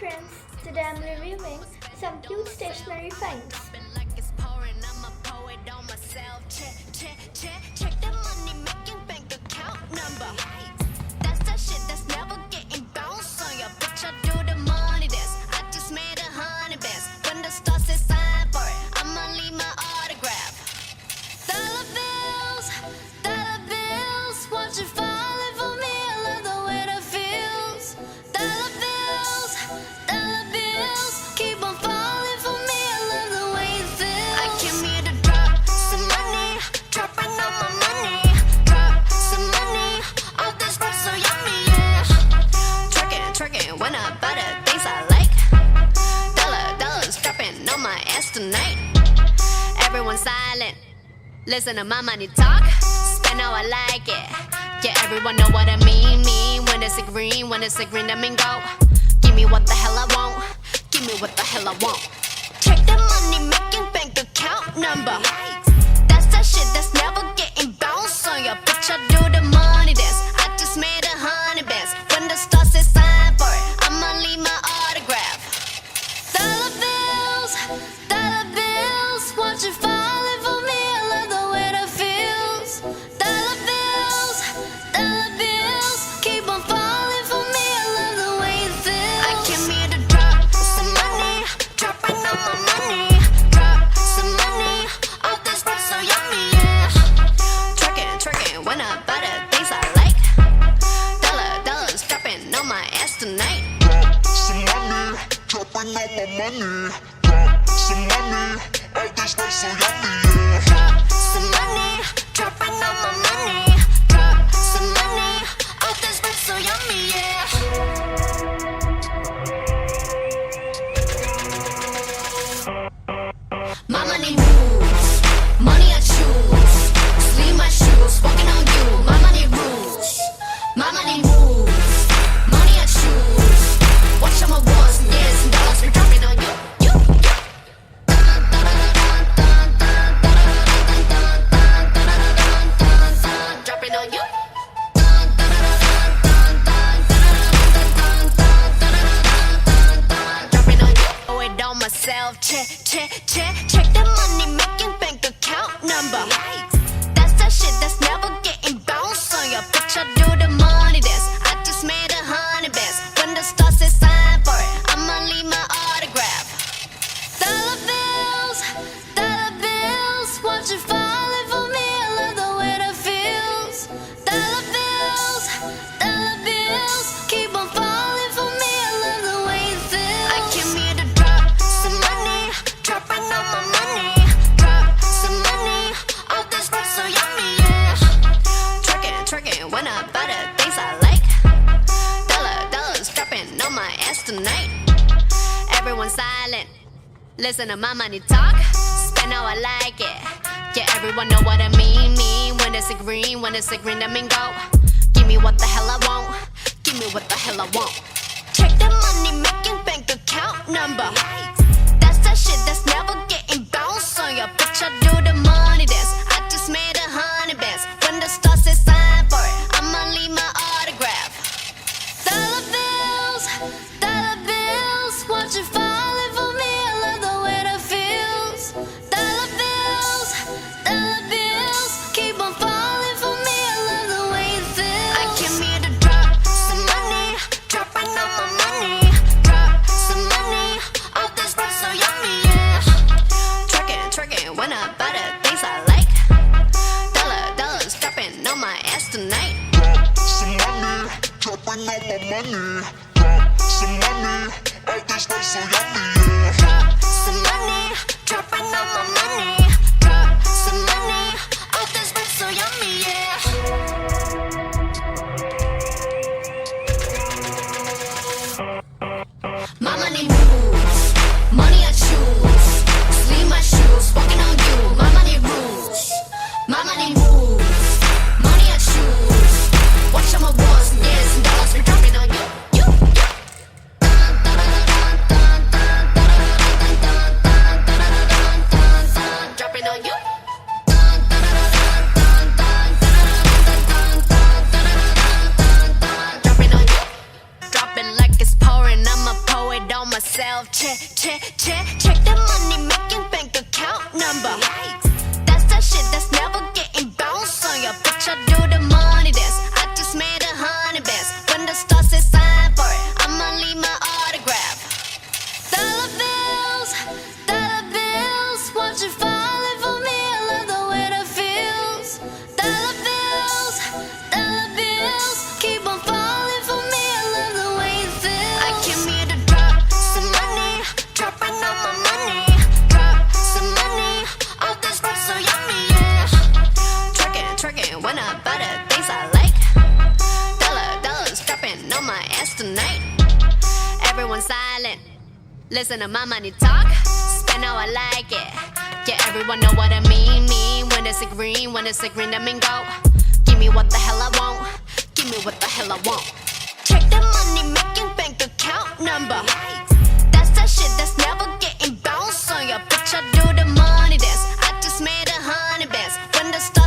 friends, today I'm reviewing some cute stationery finds. Check the money making bank account number. That's that shit that's never getting bounced on your bitch. I do the money dance. I just made 100 bands. When the star says sign for it, I'ma leave my autograph. Dollar bills, watch it falling for me. I love the way that feels. Dollar bills, keep on falling for me. I love the way it feels. I came here to drop some money, dropping all my money. Drop some money, all this stuff so yummy, yeah. Twerking, when I buy the things I like. Dollars dropping on my ass tonight. Everyone silent, listen to my money talk. Spend how I like it. Yeah, everyone know what I mean. When it's a green, that mean go. Give me what the hell I want. Give me what the hell I want. Check the money making bank account number. That's that shit that's never getting bounced on your bitch. I do the money dance. I just made 100 bands. When the star says sign for it, I'ma leave my autograph. Dollar bills, watch it falling for me. I love the way that feels. Dollar bills, keep on falling for me. I love the way it feels. I came here to drop some money, dropping all my money. Drop some money, all this stuff so yummy, yeah. Twerking, when I buy the things I like. Dollars dropping on my ass tonight. Drop some money, dropping all my money. Drop some money, all this stuff so yummy, yeah. Drop some money, dropping all my money. Drop some money, all this stuff so yummy, yeah. My money moves, money I choose. Sleeve my shoes, walking on you. My money rules, my money moves, money I choose. Watch all my ones and years and dollars be dropping on you. Dropping on you. Dropping on you. Oh, it on myself. Check the money making bank account number. That's that shit that's never getting bounced on your bitch. I do the money dance. I just made 100 bands. When the star says sign for it, I'ma leave my autograph. Dollar bills, watch it falling for me. I love the way that feels. Dollar bills, keep on falling for me. I love the way it feels. I came here to drop some money, dropping all my money. Drop some money, all this stuff so yummy, yeah. Twerking, when I buy the things I like. Dollars dropping on my ass tonight. Everyone silent, listen to my money talk. Spend how I like it. Yeah, everyone know what I mean. When it's a green, that mean go. Give me what the hell I want. Give me what the hell I want. Check the money making bank account number. That's that shit that's never getting bounced on your bitch. I do the money dance. I just made 100 bands. When the star says sign for it, I'ma leave my autograph. Dollar bills, watch it falling for me. I love the way that feels. Dollar bills, keep on falling for me. I love the way it feels. I came here to drop some money, dropping all my money. Drop some money, all this stuff so yummy, yeah. Twerking, when I buy the things I like. Dollars dropping on my ass tonight. Drop some money, dropping all my money. Drop some money, all this stuff so yummy, yeah. Drop some money, dropping all my money. Drop some money, all this stuff so yummy, yeah. My money moves, money I choose. Sleeve my shoes, walking on you. My money rules, my money moves, money I choose. Watch all my ones and years and dollars be dropping on you. myself. Check the money making bank account number. That's that shit that's never getting bounced on your bitch. I do the money dance. I just made 100 bands. When the stars say sign for it, I'ma leave my autograph. Dollar bills, watch it falling for me. I love the way that feels. Dollar bills, keep on falling for me. I love the way it feels. I came here to drop some money, dropping all my money. Drop some money, all this stuff so yummy, yeah. Twerking, when I buy the things I like. Dollars dropping on my ass tonight. Everyone silent. Listen to my money talk, spend how I like it. Yeah, everyone know what I mean. When it's a green, that mean go. Give me what the hell I want. Give me what the hell I want. Check the money making bank account number. That's that shit that's never getting bounced on your bitch. I do the money dance. I just made 100 bands. When the stars